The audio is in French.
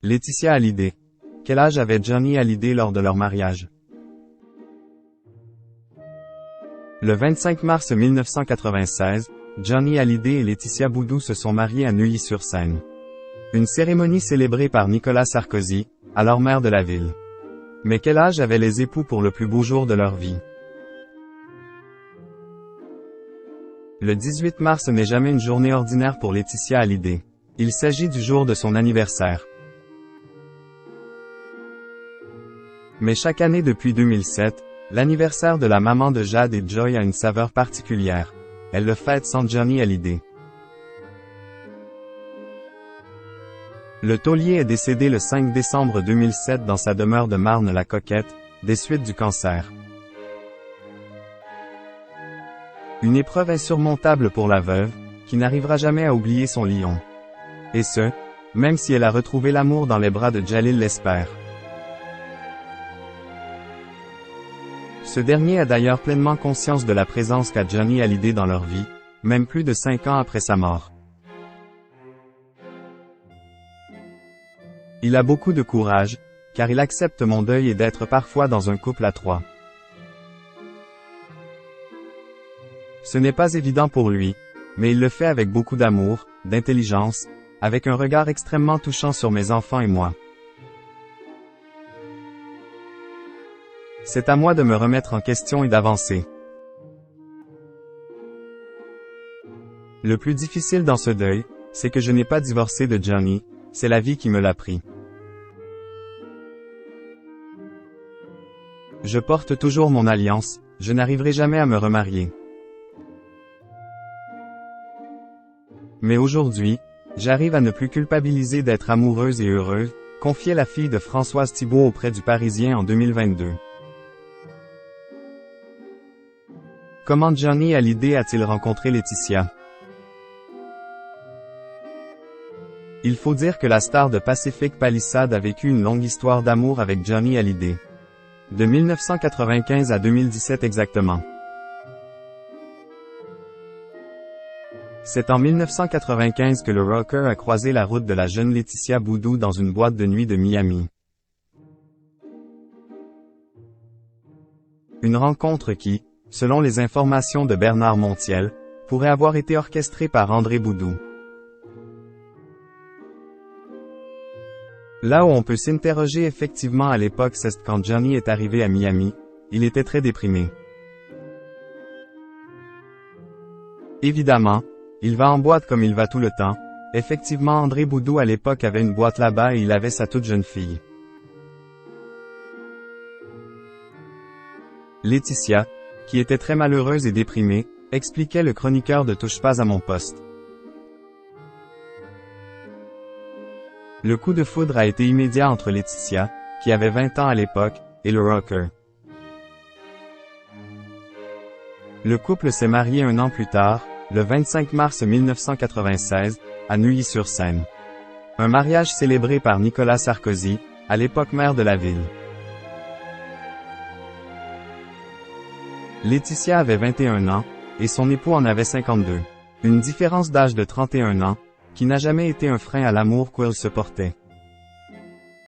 Laetitia Hallyday. Quel âge avait Johnny Hallyday lors de leur mariage? Le 25 mars 1996, Johnny Hallyday et Laetitia Boudou se sont mariés à Neuilly-sur-Seine. Une cérémonie célébrée par Nicolas Sarkozy, alors maire de la ville. Mais quel âge avaient les époux pour le plus beau jour de leur vie? Le 18 mars n'est jamais une journée ordinaire pour Laetitia Hallyday. Il s'agit du jour de son anniversaire. Mais chaque année depuis 2007, l'anniversaire de la maman de Jade et Joy a une saveur particulière. Elle le fête sans Johnny Hallyday. Le taulier est décédé le 5 décembre 2007 dans sa demeure de Marne-la-Coquette, des suites du cancer. Une épreuve insurmontable pour la veuve, qui n'arrivera jamais à oublier son lion. Et ce, même si elle a retrouvé l'amour dans les bras de Jalil l'espère. Ce dernier a d'ailleurs pleinement conscience de la présence qu'a Johnny Hallyday dans leur vie, même plus de 5 ans après sa mort. Il a beaucoup de courage, car il accepte mon deuil et d'être parfois dans un couple à trois. Ce n'est pas évident pour lui, mais il le fait avec beaucoup d'amour, d'intelligence, avec un regard extrêmement touchant sur mes enfants et moi. C'est à moi de me remettre en question et d'avancer. Le plus difficile dans ce deuil, c'est que je n'ai pas divorcé de Johnny, c'est la vie qui me l'a pris. Je porte toujours mon alliance, je n'arriverai jamais à me remarier. Mais aujourd'hui, j'arrive à ne plus culpabiliser d'être amoureuse et heureuse, confiait la fille de Françoise Thibault auprès du Parisien en 2022. Comment Johnny Hallyday a-t-il rencontré Laetitia? Il faut dire que la star de Pacific Palisades a vécu une longue histoire d'amour avec Johnny Hallyday. De 1995 à 2017 exactement. C'est en 1995 que le rocker a croisé la route de la jeune Laetitia Boudou dans une boîte de nuit de Miami. Une rencontre qui, selon les informations de Bernard Montiel, pourrait avoir été orchestrée par André Boudou. Là où on peut s'interroger effectivement à l'époque, c'est quand Johnny est arrivé à Miami, il était très déprimé. Évidemment, il va en boîte comme il va tout le temps. Effectivement, André Boudou à l'époque avait une boîte là-bas et il avait sa toute jeune fille. Laetitia, qui était très malheureuse et déprimée, expliquait le chroniqueur de Touche pas à mon poste. Le coup de foudre a été immédiat entre Laetitia, qui avait 20 ans à l'époque, et le rocker. Le couple s'est marié un an plus tard, le 25 mars 1996, à Neuilly-sur-Seine. Un mariage célébré par Nicolas Sarkozy, à l'époque maire de la ville. Laetitia avait 21 ans, et son époux en avait 52. Une différence d'âge de 31 ans, qui n'a jamais été un frein à l'amour qu'ils se portaient.